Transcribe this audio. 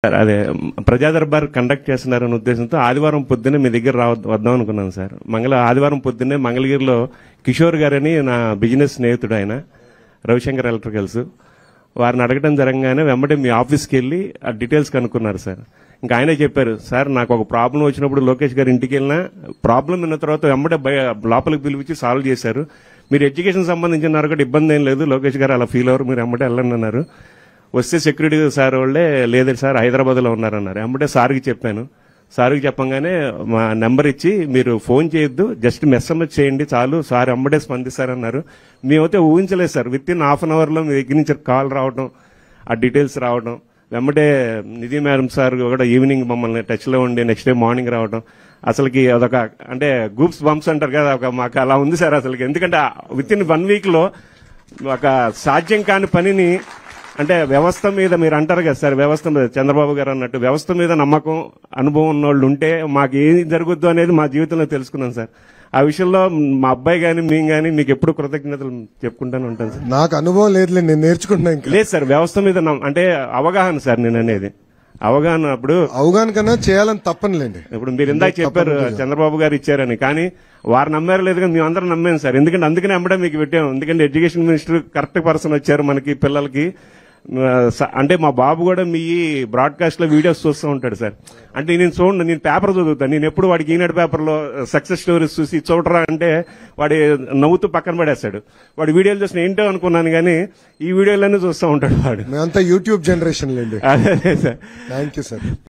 Sir అదే ప్రజా Darbar conduct చేస్తున్నారనే ఉద్దేశంతో ఆదివారం పొద్దున్నే మీ దగ్గర వద్దాం అనుకున్నాను సార్. ఆదివారం పొద్దున్నే మంగళగిరిలో కిషోర్ గారని నా బిజినెస్ స్నేహితుడు, ఆయన రవిశంకర్ ఎలక్ట్రికల్స్, వారిని అడగడం జరగగానే వెంబడే మీ ఆఫీస్కి వెళ్ళి ఆ డీటెయిల్స్ కనుక్కున్నారు సార్. ఇంకా ఆయనే చెప్పారు, సార్ నాకు ఒక ప్రాబ్లం వచ్చినప్పుడు లోకేష్ గారి ఇంటికి వెళ్ళినా ప్రాబ్లం విన్న తర్వాత వెంబడే లోపలికి పిలిపించి సాల్వ్ చేశారు. మీరు ఎడ్యుకేషన్ సంబంధించిన కూడా ఇబ్బంది ఏం లేదు, లోకేష్ గారు అలా ఫీల్ అవ్వరు, మీరు వెంబడే వెళ్ళండి అన్నారు. వస్తే సెక్యూరిటీ సార్ వాళ్ళే లేదండి సార్ హైదరాబాద్లో ఉన్నారన్నారు. వెంబడే సార్కి చెప్పాను. సార్కి చెప్పంగానే మా నెంబర్ ఇచ్చి మీరు ఫోన్ చేయొద్దు, జస్ట్ మెస్ఎంఎస్ చేయండి చాలు, సార్ వెంబడే స్పందిస్తారన్నారు. మేమైతే ఊహించలేదు sir, with in half an అవర్లో మీ దగ్గర నుంచి కాల్ రావడం, ఆ డీటెయిల్స్ రావడం, వెంబడే నిధి మేడం సార్ కూడా ఈవినింగ్ మమ్మల్ని టచ్లో ఉండి నెక్స్ట్ డే మార్నింగ్ రావడం, అసలుకి అదొక అంటే గూప్స్ బంప్స్ అంటారు కదా, మాకు అలా ఉంది సార్ అసలుకి. ఎందుకంటే విత్ ఇన్ 1 వీక్లో ఒక సాధ్యం కాని పనిని, అంటే వ్యవస్థ మీద మీరు అంటారు కదా సార్, వ్యవస్థ మీద చంద్రబాబు గారు అన్నట్టు వ్యవస్థ మీద నమ్మకం అనుభవం ఉన్న వాళ్ళు ఉంటే మాకు ఏం జరుగుద్దు అనేది మా జీవితంలో తెలుసుకున్నాం సార్. ఆ విషయంలో మా అబ్బాయి కానీ మేము కానీ మీకు ఎప్పుడు కృతజ్ఞతలు చెప్పుకుంటానే ఉంటాను సార్. నాకు అనుభవం లేదు, నేను నేర్చుకుంటున్నాను. లేదు సార్, వ్యవస్థ మీద అంటే అవగాహన సార్, నేను అనేది అవగాహన. అప్పుడు అవగాహన కన్నా చేయాలని తప్పనిలేండి. ఇప్పుడు మీరు ఇందాక చెప్పారు చంద్రబాబు గారు ఇచ్చారని, కానీ వారు నమ్మారు లేదు కానీ మేము అందరం నమ్మాము సార్. ఎందుకంటే అందుకనే వెంబడే మీకు పెట్టాము. ఎందుకంటే ఎడ్యుకేషన్ మినిస్టర్ కరెక్ట్ పర్సన్ వచ్చారు మనకి పిల్లలకి. అంటే మా బాబు కూడా మీ బ్రాడ్కాస్ట్ లో వీడియోస్ చూస్తూ ఉంటాడు సార్. అంటే నేను చూడండి, నేను పేపర్ చదువుతాను, నేను ఎప్పుడు వాడికి ఈనాడు పేపర్లో సక్సెస్ స్టోరీస్ చూసి చూడరా అంటే వాడి నవ్వుతూ పక్కన పడేస్తాడు. వాడి వీడియోలు చూసిన ఏంటో అనుకున్నాను, కానీ ఈ వీడియోలన్నీ చూస్తూ ఉంటాడు వాడు. మేమంతా యూట్యూబ్ జనరేషన్ లేండి. అదే సార్. Thank you sir.